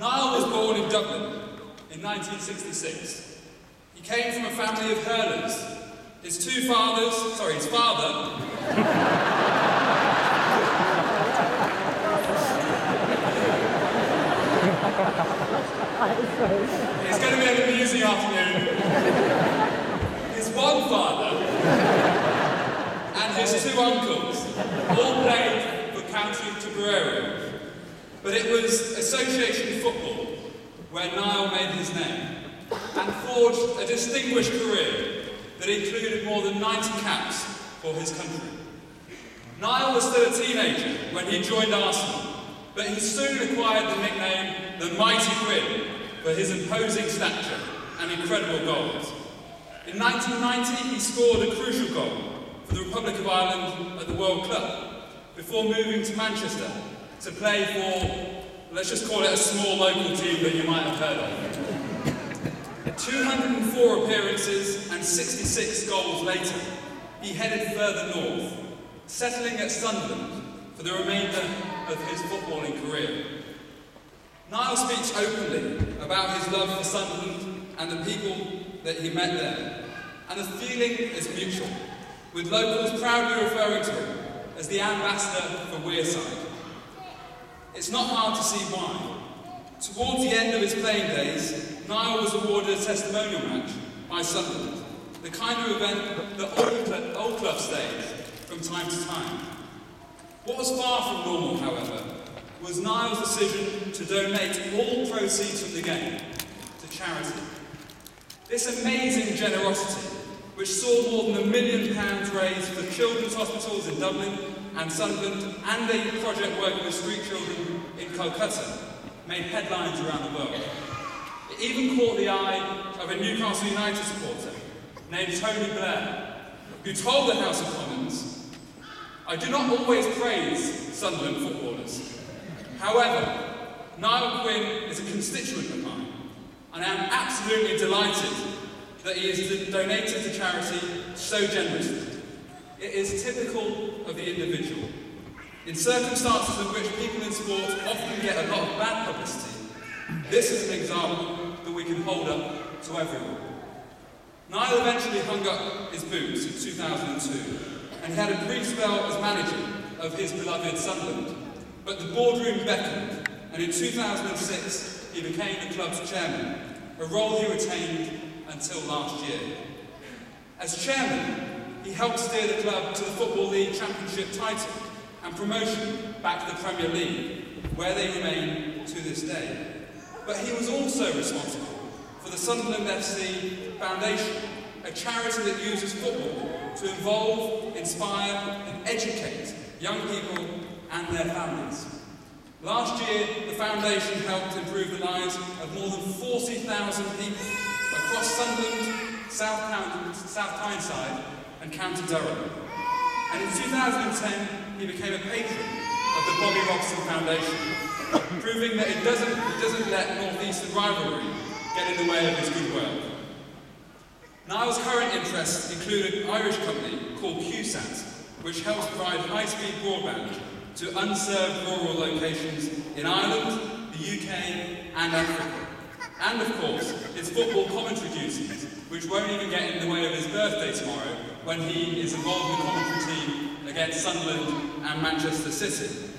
Niall was born in Dublin in 1966. He came from a family of hurlers. His father... It's going to be an amusing afternoon. His one father and his two uncles all played for County Tipperary. But it was association football where Niall made his name and forged a distinguished career that included more than 90 caps for his country. Niall was still a teenager when he joined Arsenal, but he soon acquired the nickname the Mighty Quinn for his imposing stature and incredible goals. In 1990, he scored a crucial goal for the Republic of Ireland at the World Club before moving to Manchester to play for, let's just call it a small local team that you might have heard of. 204 appearances and 66 goals later, he headed further north, settling at Sunderland for the remainder of his footballing career. Niall speaks openly about his love for Sunderland and the people that he met there, and the feeling is mutual, with locals proudly referring to him as the ambassador for Wearside. It's not hard to see why. Towards the end of his playing days, Niall was awarded a testimonial match by Sunderland, the kind of event that all clubs stage from time to time. What was far from normal, however, was Niall's decision to donate all proceeds from the game to charity. This amazing generosity, which saw more than £1 million raised for children's hospitals in Dublin and Sunderland, and a project working with street children in Calcutta, made headlines around the world. It even caught the eye of a Newcastle United supporter named Tony Blair, who told the House of Commons, "I do not always praise Sunderland footballers. However, Niall Quinn is a constituent of mine, and I am absolutely delighted that he is donated to charity so generously. It is typical of the individual. In circumstances in which people in sport often get a lot of bad publicity, this is an example that we can hold up to everyone." Niall eventually hung up his boots in 2002, and he had a brief spell as manager of his beloved Sunderland. But the boardroom beckoned, and in 2006 he became the club's chairman, a role he retained until last year. As chairman, he helped steer the club to the Football League Championship title and promotion back to the Premier League, where they remain to this day. But he was also responsible for the Sunderland FC Foundation, a charity that uses football to involve, inspire and educate young people and their families. Last year, the foundation helped improve the lives of more than 40,000 people across Sunderland, South Tyneside and County Durham. And in 2010, he became a patron of the Bobby Robson Foundation, proving that it doesn't let North-Eastern rivalry get in the way of his good work. Niall's current interests include an Irish company called QSAT, which helps provide high-speed broadband to unserved rural locations in Ireland, the UK and Africa. And of course, his football commentary duties, which won't even get in the way of his birthday tomorrow when he is involved in the commentary team against Sunderland and Manchester City.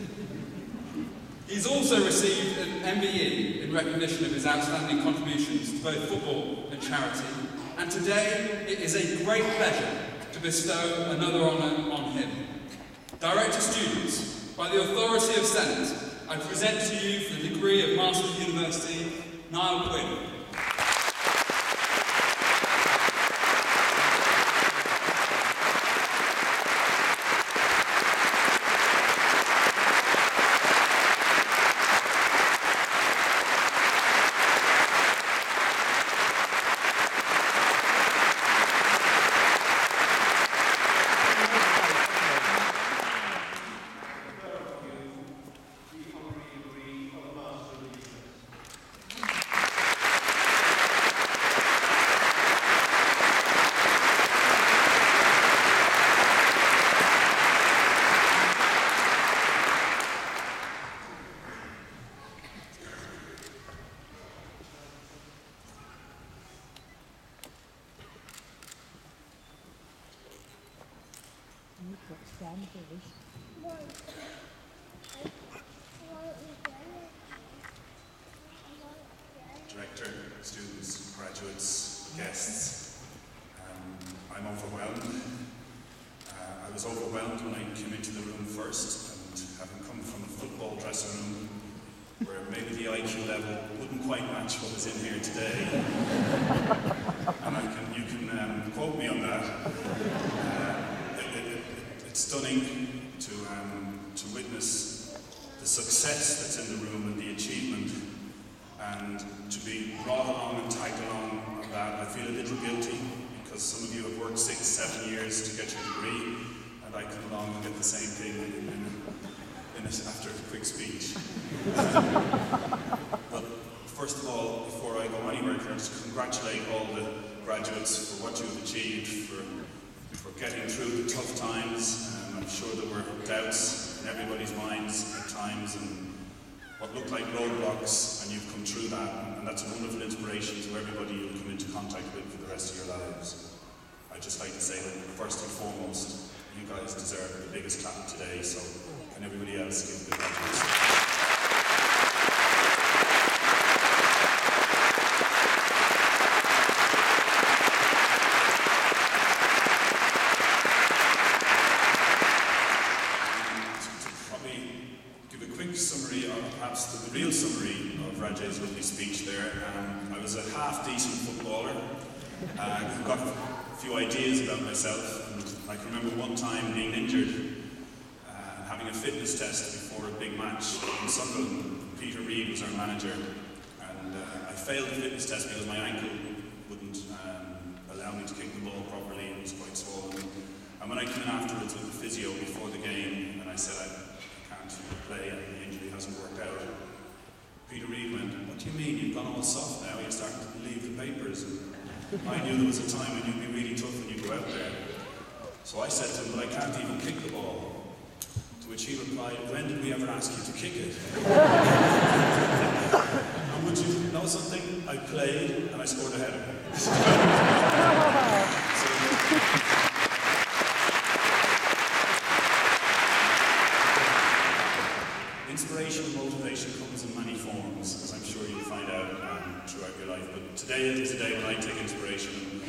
He's also received an MBE in recognition of his outstanding contributions to both football and charity, and today it is a great pleasure to bestow another honour on him. Director Students, by the authority of Senate, I present to you for the degree of Master of University, Niall Quinn. Director, students, graduates, guests, I'm overwhelmed. I was overwhelmed when I came into the room first, and having come from a football dressing room where maybe the IQ level wouldn't quite match what was in here today, and you can quote me on that. It's stunning to witness the success that's in the room and the achievement, and to be brought along and tagged along on that. I feel a little guilty because some of you have worked 6-7 years to get your degree, and I come along and get the same thing after a quick speech. But first of all, before I go anywhere, can I just congratulate all the graduates for what you've achieved, for getting through the tough times. I'm sure there were doubts in everybody's minds at times, and what looked like roadblocks, and you've come through that, and that's a wonderful inspiration to everybody you'll come into contact with for the rest of your lives. I'd just like to say that first and foremost, you guys deserve the biggest clap today, so can everybody else give the graduates? The real summary of Rajay's lovely speech there. I was a half-decent footballer who got a few ideas about myself, and I can remember one time being injured and having a fitness test before a big match in Sunderland. Peter Reid was our manager, and I failed the fitness test because my ankle wouldn't allow me to kick the ball properly. It was quite swollen. And when I came in afterwards with the physio before the game, and I said I can't play and the injury hasn't worked out, Peter Reid went, "What do you mean? You've gone all soft now, you're starting to believe the papers." And I knew there was a time when you'd be really tough when you go out there. So I said to him, "But I can't even kick the ball." To which he replied, "When did we ever ask you to kick it?" And would you know something? I played and I scored a header. Inspiration and motivation comes in many forms, as I'm sure you'll find out throughout your life. But today is a day when I take inspiration.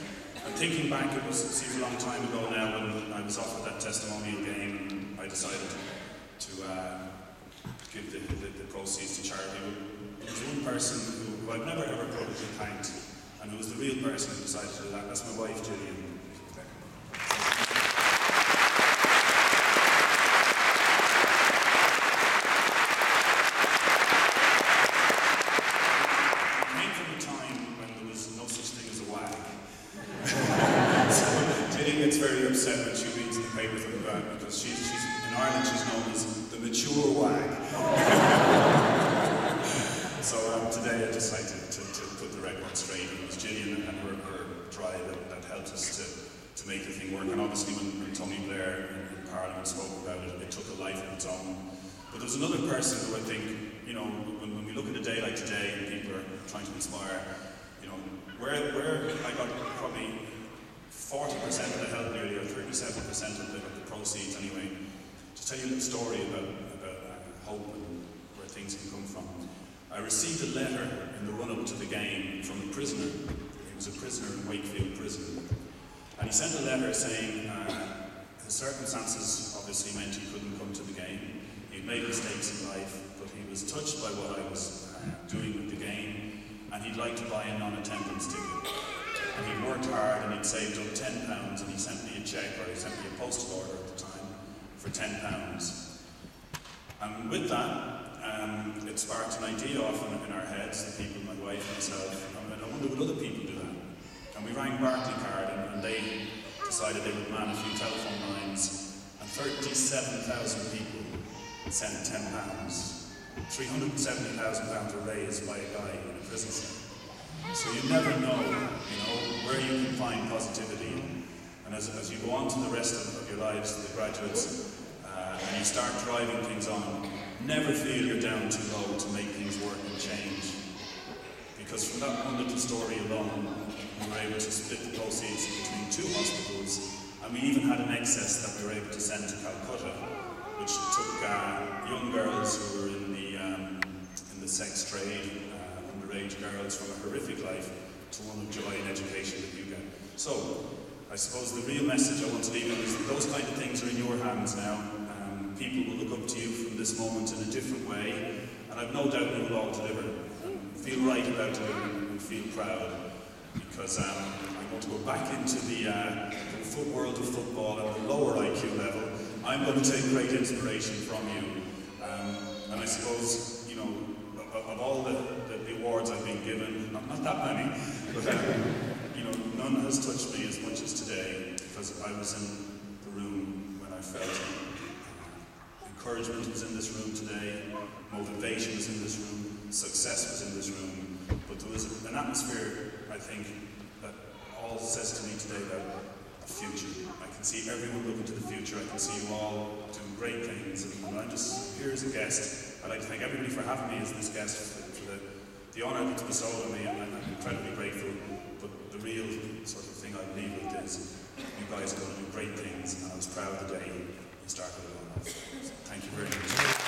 And thinking back, it seems a long time ago now when I was offered that testimonial game, I decided to give the proceeds to charity. There was one person who I've never ever publicly thanked, and who was the real person who decided to do that. That's my wife, Gillian. Gets very upset when she reads the papers about that, because she's in Ireland she's known as the mature wag. So today I just like to put the record straight. It was Gillian and her drive that helped us to make the thing work. And obviously when Tony Blair in Parliament spoke about it, it took a life of its own. But there's another person who I think, you know, when we look at a day like today and people are trying to inspire, you know, where I got probably 40% of the help nearly, or 37% of the proceeds anyway. To tell you a little story about hope and where things can come from. I received a letter in the run-up to the game from a prisoner. He was a prisoner in Wakefield prison. And he sent a letter saying his circumstances obviously meant he couldn't come to the game. He'd made mistakes in life, but he was touched by what I was doing with the game, and he'd like to buy a non-attendance ticket. And he'd worked hard and he'd saved up £10, and he sent me a cheque, or he sent me a postal order at the time, for £10. And with that, it sparked an idea off in our heads, the people, my wife and myself. I wonder would other people do that? And we rang Barclaycard, and they decided they would man a few telephone lines, and 37,000 people sent £10. £370,000 were raised by a guy in a prison cell. So you never know, where you can find positivity. And as you go on to the rest of your lives, the graduates, and you start driving things on, never feel you're down too low to make things work and change. Because from that one little story alone, we were able to split the proceeds between 2 hospitals And we even had an excess that we were able to send to Calcutta, which took young girls who were in the sex trade, underage girls from a horrific life, to one of joy and education that you get. So, I suppose the real message I want to leave you is that those kind of things are in your hands now. People will look up to you from this moment in a different way, and I've no doubt you will all deliver. Feel right about delivering and feel proud, because I'm going to go back into the world of football at the lower IQ level. I'm going to take great inspiration from you, and I suppose, you know, of all the awards I've been given, not that many, but you know, none has touched me as much as today, because I was in the room when I felt it. Encouragement was in this room today, motivation was in this room, success was in this room, but there was an atmosphere, I think, that all says to me today about the future. I can see everyone looking to the future, I can see you all doing great things, and I'm just here as a guest. I'd like to thank everybody for having me as this guest, for the honour that's bestowed on me, and I'm incredibly grateful, but the real sort of thing I leave with is you guys are going to do great things, and I was proud the day you started it all off. Thank you very much.